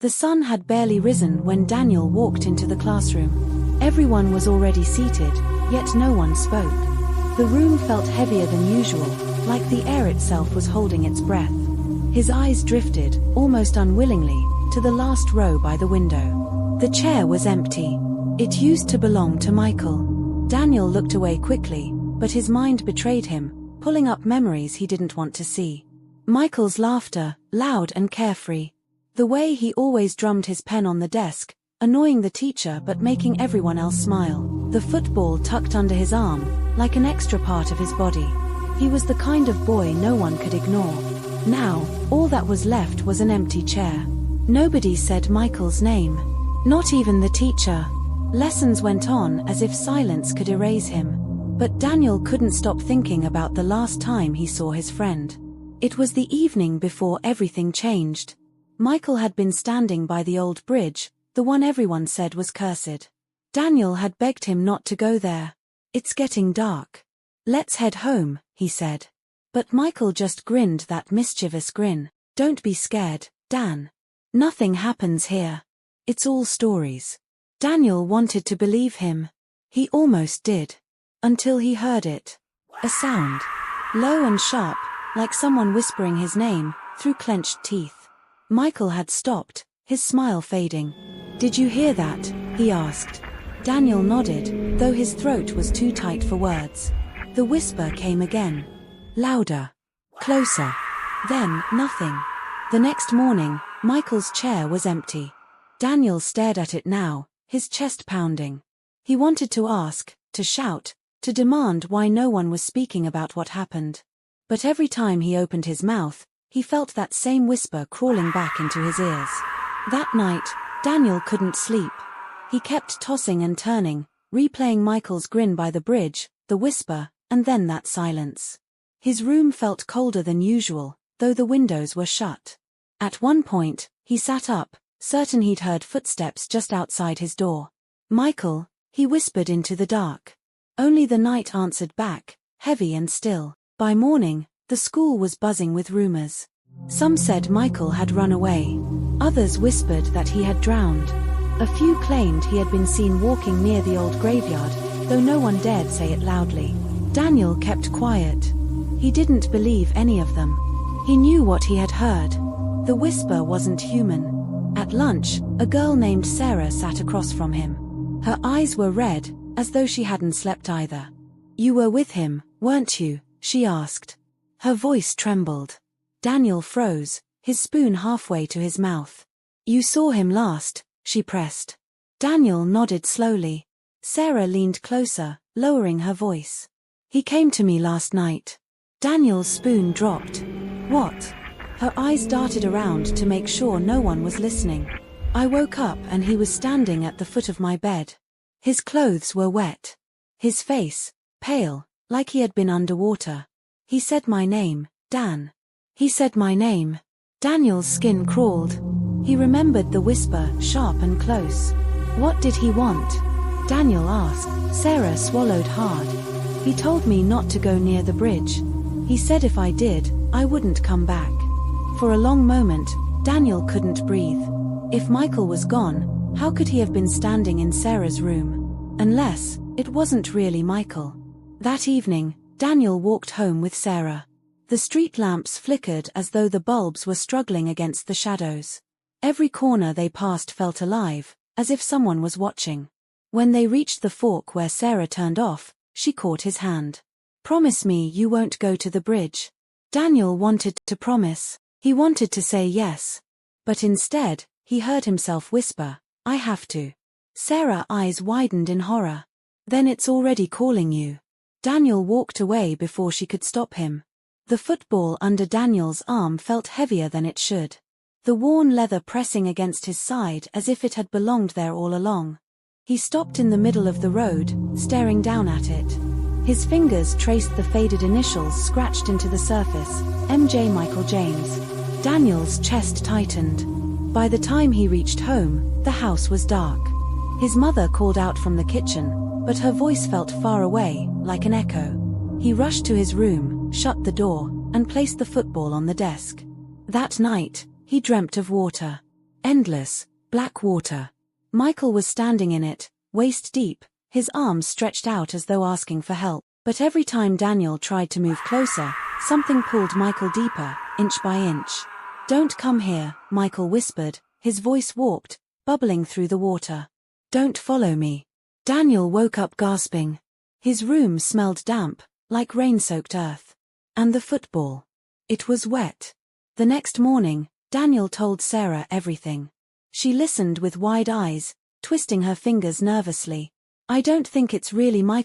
The sun had barely risen when Daniel walked into the classroom. Everyone was already seated, yet no one spoke. The room felt heavier than usual, like the air itself was holding its breath. His eyes drifted, almost unwillingly, to the last row by the window. The chair was empty. It used to belong to Michael. Daniel looked away quickly, but his mind betrayed him, pulling up memories he didn't want to see. Michael's laughter, loud and carefree. The way he always drummed his pen on the desk, annoying the teacher but making everyone else smile. The football tucked under his arm, like an extra part of his body. He was the kind of boy no one could ignore. Now, all that was left was an empty chair. Nobody said Michael's name. Not even the teacher. Lessons went on as if silence could erase him. But Daniel couldn't stop thinking about the last time he saw his friend. It was the evening before everything changed. Michael had been standing by the old bridge, the one everyone said was cursed. Daniel had begged him not to go there. "It's getting dark. Let's head home," he said. But Michael just grinned that mischievous grin. "Don't be scared, Dan. Nothing happens here. It's all stories." Daniel wanted to believe him. He almost did. Until he heard it. A sound. Low and sharp, like someone whispering his name, through clenched teeth. Michael had stopped, his smile fading. "Did you hear that?" he asked. Daniel nodded, though his throat was too tight for words. The whisper came again. Louder. Closer. Then, nothing. The next morning, Michael's chair was empty. Daniel stared at it now, his chest pounding. He wanted to ask, to shout, to demand why no one was speaking about what happened. But every time he opened his mouth, he felt that same whisper crawling back into his ears. That night, Daniel couldn't sleep. He kept tossing and turning, replaying Michael's grin by the bridge, the whisper, and then that silence. His room felt colder than usual, though the windows were shut. At one point, he sat up, certain he'd heard footsteps just outside his door. "Michael," he whispered into the dark. Only the night answered back, heavy and still. By morning, the school was buzzing with rumors. Some said Michael had run away. Others whispered that he had drowned. A few claimed he had been seen walking near the old graveyard, though no one dared say it loudly. Daniel kept quiet. He didn't believe any of them. He knew what he had heard. The whisper wasn't human. At lunch, a girl named Sarah sat across from him. Her eyes were red, as though she hadn't slept either. "You were with him, weren't you?" she asked. Her voice trembled. Daniel froze, his spoon halfway to his mouth. "You saw him last," she pressed. Daniel nodded slowly. Sarah leaned closer, lowering her voice. "He came to me last night." Daniel's spoon dropped. "What?" Her eyes darted around to make sure no one was listening. "I woke up and he was standing at the foot of my bed. His clothes were wet. His face, pale, like he had been underwater. He said my name, Dan. He said my name." Daniel's skin crawled. He remembered the whisper, sharp and close. "What did he want?" Daniel asked. Sarah swallowed hard. "He told me not to go near the bridge. He said if I did, I wouldn't come back." For a long moment, Daniel couldn't breathe. If Michael was gone, how could he have been standing in Sarah's room? Unless, it wasn't really Michael. That evening, Daniel walked home with Sarah. The street lamps flickered as though the bulbs were struggling against the shadows. Every corner they passed felt alive, as if someone was watching. When they reached the fork where Sarah turned off, she caught his hand. "Promise me you won't go to the bridge." Daniel wanted to promise. He wanted to say yes. But instead, he heard himself whisper, "I have to." Sarah's eyes widened in horror. "Then it's already calling you." Daniel walked away before she could stop him. The football under Daniel's arm felt heavier than it should. The worn leather pressing against his side as if it had belonged there all along. He stopped in the middle of the road, staring down at it. His fingers traced the faded initials scratched into the surface, MJ Michael James. Daniel's chest tightened. By the time he reached home, the house was dark. His mother called out from the kitchen, but her voice felt far away, like an echo. He rushed to his room, shut the door, and placed the football on the desk. That night, he dreamt of water. Endless, black water. Michael was standing in it, waist deep, his arms stretched out as though asking for help. But every time Daniel tried to move closer, something pulled Michael deeper, inch by inch. "Don't come here," Michael whispered, his voice warped, bubbling through the water. "Don't follow me." Daniel woke up gasping. His room smelled damp, like rain-soaked earth. And the football. It was wet. The next morning, Daniel told Sarah everything. She listened with wide eyes, twisting her fingers nervously. "I don't think it's really Michael."